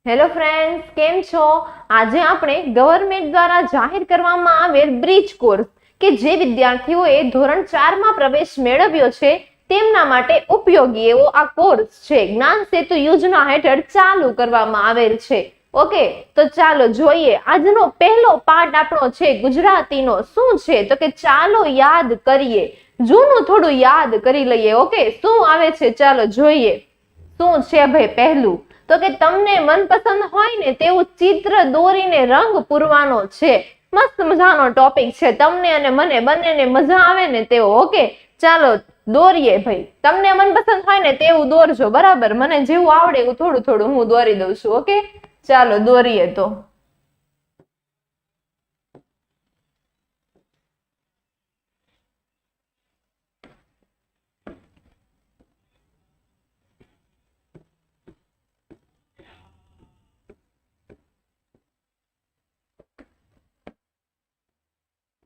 Hello friends, કેમ છો? આજે આપણે ગવર્મેન્ટ દ્વારા જાહેર કરવામાં આવેલ બ્રિજ કોર્સ કે જે વિદ્યાર્થીઓએ ધોરણ 4 માં પ્રવેશ મેળવ્યો છે તેમના માટે ઉપયોગી એવો આ કોર્સ છે જ્ઞાન સેતુ યોજના હેઠળ ચાલુ કરવામાં આવેલ છે. ઓકે, તો ચાલો જોઈએ. આજનો પહેલો પાઠ આપણો છે ગુજરાતીનો. શું છે તો કે ચાલો યાદ કરીએ. જૂનું થોડું યાદ કરી લઈએ. ઓકે, શું આવે છે ચાલો જોઈએ. શું છે ભાઈ પહેલું? તો કે તમને મનપસંદ હોય ને તેવું ચિત્ર દોરીને રંગ પૂરવાનો છે. મસ્ત મજાનો ટોપિક છે. તમને અને મને બંનેને મજા આવે ને તેવો. ઓકે, ચાલો દોરીએ ભાઈ. તમને મનપસંદ હોય ને તેવું દોરજો, બરાબર? મને જેવું આવડે એવું થોડું થોડું હું દોરી દઉં છું. ઓકે, ચાલો દોરીએ. તો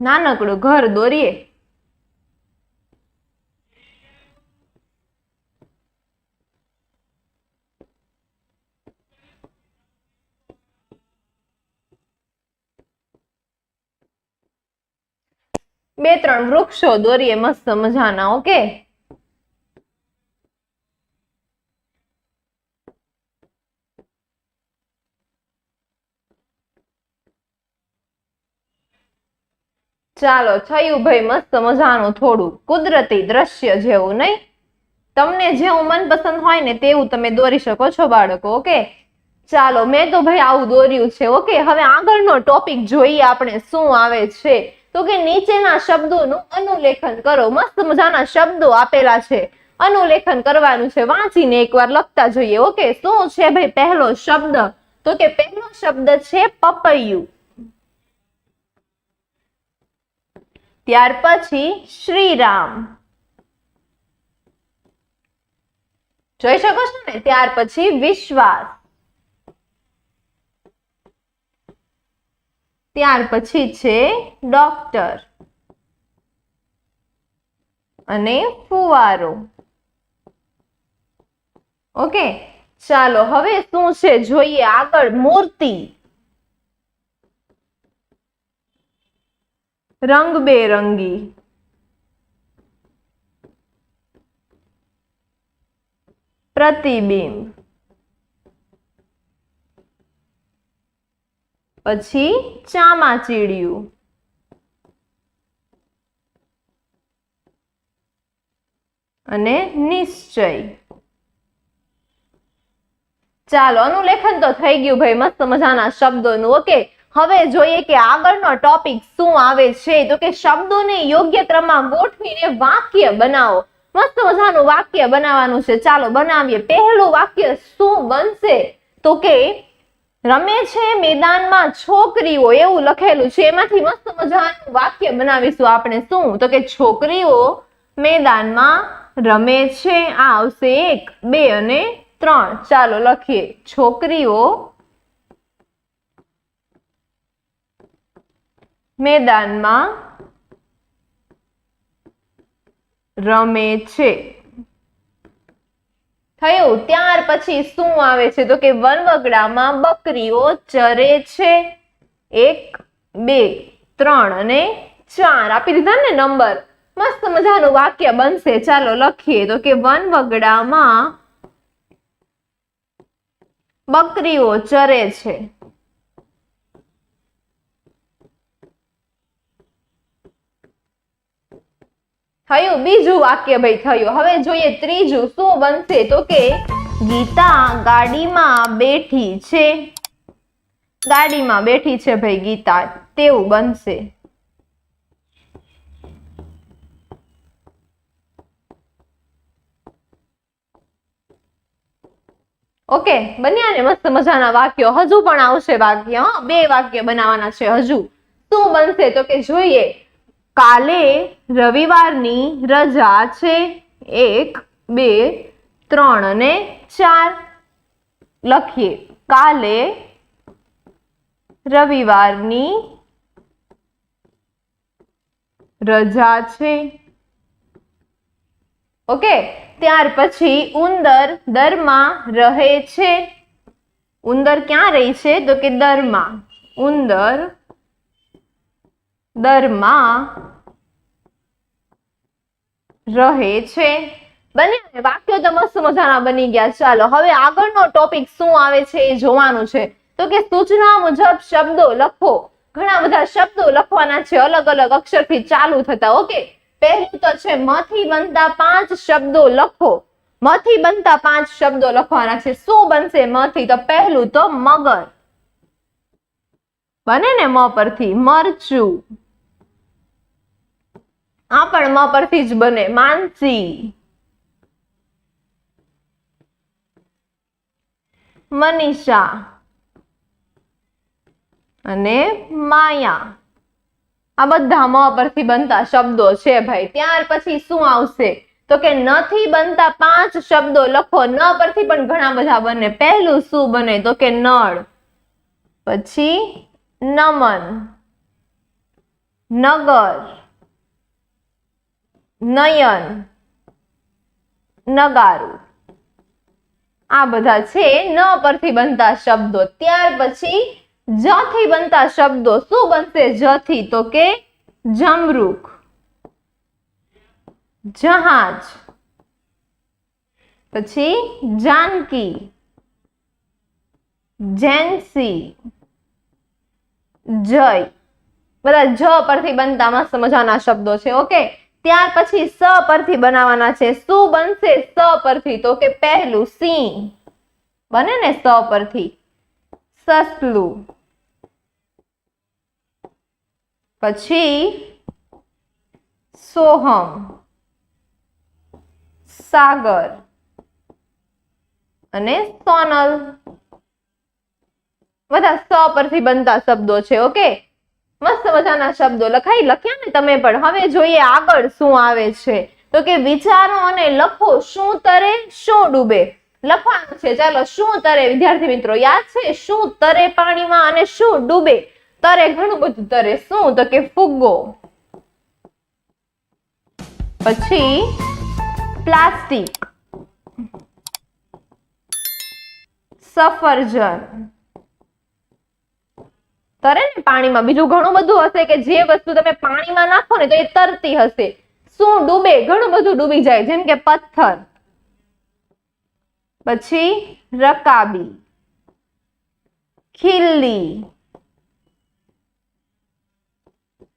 નાનકડું ઘર દોરીએ. બે ત્રણ વૃક્ષો દોરીએ મસ્ત મજાના. ઓકે, ચાલો થયું ભાઈ મસ્ત મજાનું થોડું કુદરતી દ્રશ્ય જેવું, નહીં? તમને જેવું મનપસંદ હોય ને તેવું તમે દોરી શકો છો બાળકો. ઓકે, ચાલો મેં તો ભાઈ આવું દોર્યું છે. ઓકે, હવે આગળનો ટોપિક જોઈએ આપણે શું આવે છે. તો કે નીચેના શબ્દોનું અનુલેખન કરો. મસ્ત મજાના શબ્દો આપેલા છે, અનુલેખન કરવાનું છે. વાંચીને એકવાર લખતા જોઈએ. ઓકે, શું છે ભાઈ પહેલો શબ્દ? તો કે પહેલો શબ્દ છે પપૈયું. ત્યાર પછી શ્રીરામ. જોઈ શકો છો ને? ત્યાર પછી વિશ્વાસ. ત્યાર પછી છે ડોક્ટર અને ફુવારો. ઓકે, ચાલો હવે શું છે જોઈએ આગળ. મૂર્તિ, રંગબેરંગી, પ્રતિબિંબ, પછી ચામાચીડિયું, અને નિશ્ચય. ચાલો અનુલેખન તો થઈ ગયું ભાઈ મસ્ત મજાના શબ્દોનું. ઓકે, હવે જોઈએ કે આગળનો ટોપિક શું આવે છે. તો કે શબ્દોને યોગ્ય ક્રમમાં ગોઠવીને વાક્ય બનાવો. મસ્ત મજાનું વાક્ય બનાવવાનું છે. ચાલો બનાવીએ. પહેલું વાક્ય શું બનશે? તો કે રમે છે મેદાનમાં છોકરીઓ, એવું લખેલું છે. એમાંથી મસ્ત મજાનું વાક્ય બનાવીશું આપણે. શું? તો કે છોકરીઓ મેદાનમાં રમે છે. આ આવશે 1, 2 અને 3. ચાલો લખીએ. છોકરીઓ મેદાનમાં રમે છે. થયું. ત્યાર પછી શું આવે છે? તો કે વનવગડામાં બકરીઓ ચરે છે. 1, 2, 3 અને 4 આપી દીધા ને નંબર. મસ્ત મજાનું વાક્ય બનશે. ચાલો લખીએ. તો કે વનવગડામાં બકરીઓ ચરે છે. થયું. બીજું વાક્ય ભાઈ થયું. હવે જોઈએ ત્રીજું શું બનશે. તો કે ગીતા ગાડીમાં બેઠી છે. ગાડીમાં બેઠી છે ભાઈ ગીતા, તેવું બનશે. ઓકે, બન્યા ને મસ્ત મજાના વાક્યો. હજુ પણ આવશે વાક્ય. 2 વાક્ય બનાવવાના છે હજુ. શું બનશે? તો કે જોઈએ. કાલે રવિવારની રજા છે. 1, 2, 3 અને 4 લખીએ. કાલે રવિવારની રજા છે. ઓકે, ત્યાર પછી ઉંદર દરમાં રહે છે. ઉંદર ક્યાં રહી છે? તો કે દરમાં. ઉંદર દરમાં રહે છે. બને વાક્યો તો મસ્ત મજાના બની ગયા. ચાલો હવે આગળનો ટોપિક શું આવે છે એ જોવાનું છે. તો કે સૂચના મુજબ શબ્દો લખો. ઘણા બધા શબ્દો લખવાના છે, અલગ અલગ અક્ષરથી ચાલુ થતા. ઓકે, પહેલું તો છે માંથી બનતા 5 શબ્દો લખો. માંથી બનતા 5 શબ્દો લખવાના છે. શું બનશે માંથી? તો પહેલું તો મગર બને ને, મ પરથી. મરચું, આ પણ મ પરથી જ બને. માનસી, મનીષા અને માયા. આ બધા મ પરથી બનતા શબ્દો છે ભાઈ. ત્યાર પછી શું આવશે? તો કે નથી બનતા 5 શબ્દો લખો. ન પરથી પણ ઘણા બધા બને. પહેલું શું બને? તો કે નળ, પછી નમન, નગર, નયન, નગારું. આ બધા છે ન પરથી બનતા શબ્દો. ત્યાર પછી જ થી બનતા શબ્દો. શું બનશે જ થી? તો કે જમરૂખ, જહાજ, પછી જાનકી, જેન્સી, જય. બધા જ પરથી બનતા મસ્ત મજાના શબ્દો છે. ઓકે, ત્યાર પછી સ પરથી બનાવવાના છે. શું બનશે સ પરથી? તો કે પહેલું સિંહ બને ને, સ પરથી. સસલું, પછી સોહમ, સાગર અને સોનલ. બધા સ પરથી બનતા શબ્દો છે. ઓકે, મસ્ત મજાના શબ્દો લખ્યા ને તમે પણ. હવે જોઈએ આગળ શું આવે છે. તો કે વિચારો અને લખો. શું તરે, શું ડૂબે. લખવાનું છે. ચાલો, શું તરે વિદ્યાર્થી મિત્રો યાદ છે? શું તરે પાણીમાં અને શું ડૂબે? તરે ઘણું બધું તરે. શું? તો કે ફુગ્ગો, પછી પ્લાસ્ટિક, સફરજન. તરે ને પાણીમાં. બીજું ઘણું બધું હશે કે જે વસ્તુ તમે પાણીમાં નાખો ને તો એ તરતી હશે. શું ડૂબે? ઘણું બધું ડૂબી જાય, જેમ કે પથ્થર, પછી રકાબી, ખીલ્લી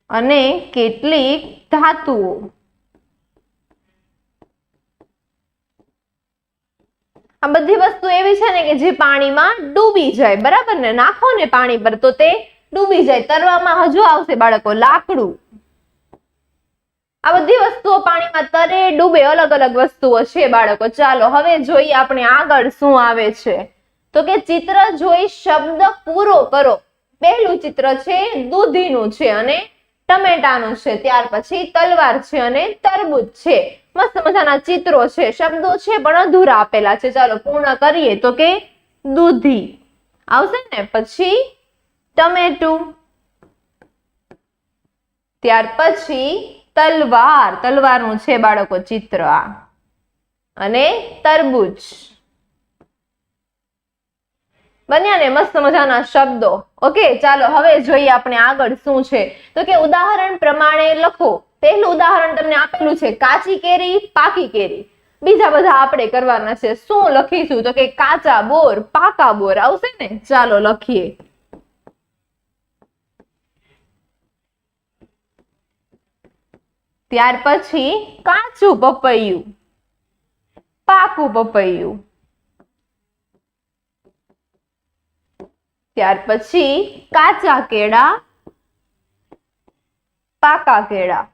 અને કેટલીક ધાતુઓ. આ બધી વસ્તુ એવી છે ને કે જે પાણીમાં ડૂબી જાય. બરાબર ને? નાખો ને પાણી પર તો તે ડૂબી જાય. તરવામાં હજુ આવશે બાળકો. લાકડું. આ બધી વસ્તુઓ પાણીમાં તરે, ડૂબે, અલગ અલગ વસ્તુઓ છે બાળકો. ચાલો હવે જોઈએ આપણે આગળ શું આવે છે. તો કે ચિત્ર જોઈ શબ્દ પૂરો કરો. પહેલું ચિત્ર છે દૂધીનું છે અને ટમેટાનું છે. ત્યાર પછી તલવાર છે અને તરબૂચ છે. મસ્ત મજાના ચિત્રો છે, શબ્દો છે પણ અધૂરા આપેલા છે. ચાલો પૂર્ણ કરીએ. તો કે દૂધી આવશે ને, પછી ટમેટું, ત્યાર પછી તલવાર. તલવારનું છે બાળકો ચિત્ર આ, અને તરબૂચ. બન્યા ને મસ્ત મજાના શબ્દો. ઓકે, ચાલો હવે જોઈએ આપણે આગળ શું છે. તો કે ઉદાહરણ પ્રમાણે લખો. પહેલું ઉદાહરણ તમને આપેલું છે કાચી કેરી, પાકી કેરી. બીજા બધા આપણે કરવાના છે. શું લખીશું? તો કે કાચા બોર, પાકા બોર. આવશે ને? ચાલો લખીએ. ત્યાર પછી કાચું પપૈયું, પાકું પપૈયું. ત્યાર પછી કાચા કેળા, પાકા કેળા.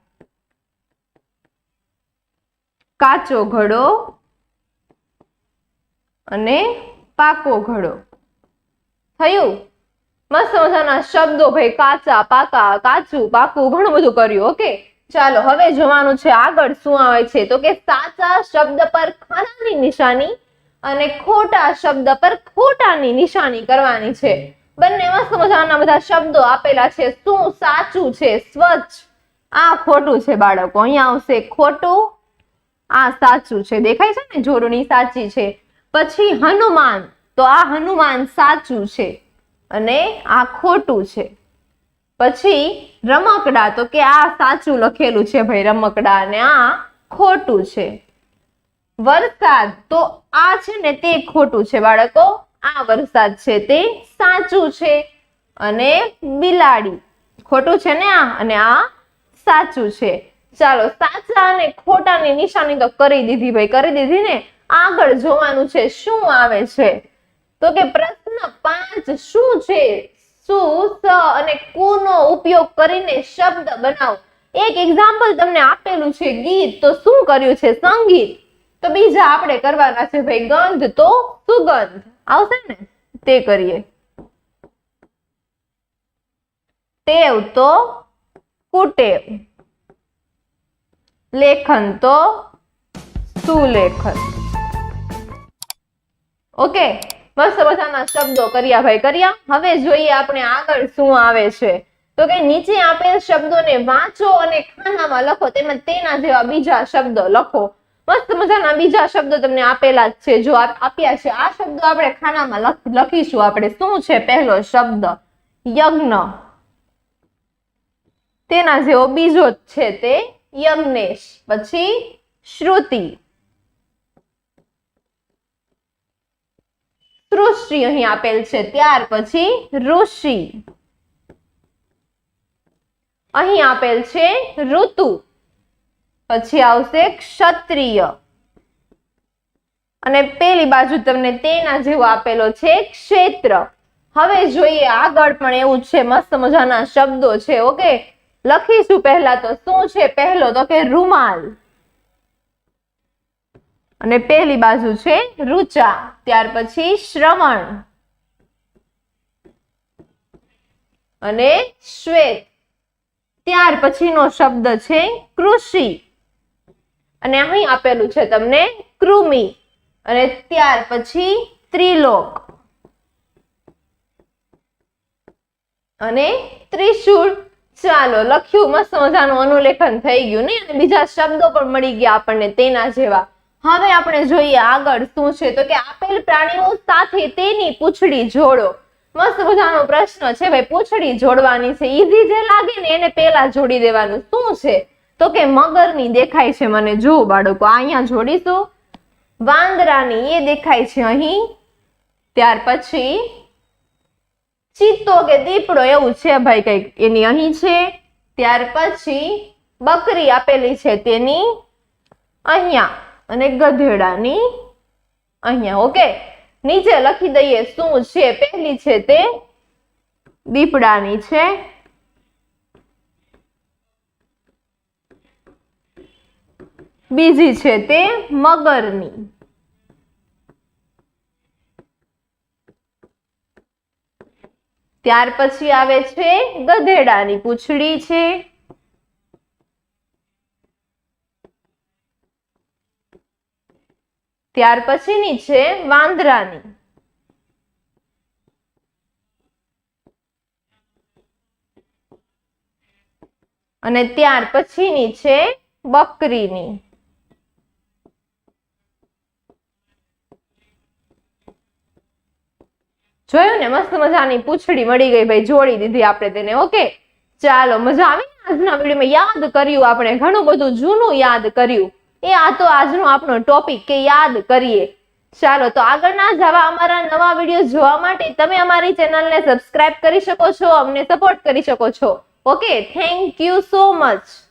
કાચો ઘડો અને પાકો ઘડો. થયું? મસ્ત મજાના શબ્દો ભાઈ. કાચા, પાકા, કાચું, પાકું, ઘણું બધું કર્યું. ઓકે, ચાલો હવે જોવાનું છે આગળ શું આવે છે. તો કે સાચા શબ્દ પર ખાનાની નિશાની અને ખોટા શબ્દ પર ખોટાની નિશાની કરવાની છે. બંને મસ્ત મજાના બધા શબ્દો આપેલા છે. શું સાચું છે? સ્વચ્છ. આ ખોટું છે બાળકો. અહીંયા આવશે ખોટું, આ સાચું છે. દેખાય છે ને? જોડણી સાચી છે. પછી હનુમાન. તો આ હનુમાન સાચું છે અને આ ખોટું છે. પછી રમકડા, તો કે આ સાચું લખેલું છે ભાઈ રમકડા અને આ ખોટું છે. વરસાદ, તો આ છે ને તે ખોટું છે બાળકો, આ વરસાદ છે તે સાચું છે. અને બિલાડી ખોટું છે ને આ, અને આ સાચું છે. ચાલો સાચા અને ખોટાની નિશાની તો કરી દીધી ભાઈ, કરી દીધી ને. આગળ જોવાનું છે શું આવે છે. તો કે પ્રશ્ન 5 શું છે? સુ, સ અને કુનો ઉપયોગ કરીને શબ્દ બનાવો. એક એક્ઝામ્પલ તમને આપેલું છે ગીત, તો શું કર્યું છે? સંગીત. તો બીજા આપણે કરવાના છે ભાઈ ગંધ, તો સુગંધ આવશે ને, તે કરીએ. ટેવ તો કુટેવ, લેખન તો સુલેખન. ઓકે, મસ્ત મજાના શબ્દો કર્યા ભાઈ, કર્યા. હવે જોઈએ આપણે આગળ શું આવે છે. તો કે નીચે આપેલ શબ્દોને વાંચો અને ખાનામાં લખો, તેમાં તેના જેવા બીજા શબ્દો લખો. મસ્ત મજાના બીજા શબ્દો તમને આપેલા જ છે, જો આપ્યા છે આ શબ્દો આપણે ખાનામાં લખીશું. આપણે શું છે પહેલો શબ્દ? યજ્ઞ. તેના જેવો બીજો છે તે યજ્ઞેશ. પછી શ્રુતિ, સૃષ્ટિ અહીં આપેલ છે. ત્યાર પછી ઋષિ, અહીં આપેલ છે ઋતુ. પછી આવશે ક્ષત્રિય, અને પેલી બાજુ તમને તેના જેવો આપેલો છે ક્ષેત્ર. હવે જોઈએ આગળ પણ એવું છે, મસ્ત મજાના શબ્દો છે. ઓકે, લખીશું. પહેલા તો શું છે પહેલો? તો કે રૂમાલ, અને પેલી બાજુ છે રુચા. ત્યાર પછી શ્રવણ અને શ્વેત. ત્યાર પછીનો શબ્દ છે કૃષિ, અને અહીં આપેલું છે તમને કૃમિ. અને ત્યાર પછી ત્રિલોક અને ત્રિશૂળ. ચાલો લખ્યું, મસ્ત મજાનું અનુલેખન થઈ ગયું ને, અને બીજા શબ્દો પણ મળી ગયા આપણને તેના જેવા. હવે આપણે જોઈએ આગળ શું છે. તો કે આપેલ પ્રાણીઓ સાથે તેની પૂંછડી જોડો. મસ્ત મજાનો પ્રશ્ન છે ભાઈ, પૂંછડી જોડવાની છે. ઈઝી જે લાગે ને એને પેલા જોડી દેવાનું. શું છે? તો કે મગરની દેખાય છે મને, જો બાળકો અહીંયા જોડીશું. વાંદરાની એ દેખાય છે અહીં. ત્યાર પછી ચિત્તો કે દીપડો એવું છે ભાઈ કઈક, એની અહીં છે. ત્યાર પછી બકરી આપેલી છે તેની અહીંયા, અને ગધેડાની અહીંયા. ઓકે, નીચે લખી દઈએ શું છે. પહેલી છે તે દીપડાની છે. બીજી છે તે મગરની. ત્યાર પછી આવે છે ગધેડાની પૂંછડી છે. ત્યાર પછીની છે વાંદરાની. અને ત્યાર પછીની છે બકરીની. જોયું ને, મસ્ત મજાની પૂંછડી મળી ગઈ ભાઈ, જોડી દીધી આપણે તેને. ઓકે, ચાલો મજા આવી આજના વિડીયોમાં. યાદ કર્યું આપણે, ઘણું બધું જૂનું યાદ કર્યું. એ આ તો આજનો આપણો ટોપિક કે યાદ કરીએ. ચાલો તો આગળના જવા અમારા નવા વિડીયો જોવા માટે તમે અમારી ચેનલને સબસ્ક્રાઇબ કરી શકો છો, અમને સપોર્ટ કરી શકો છો. Okay, thank you so much.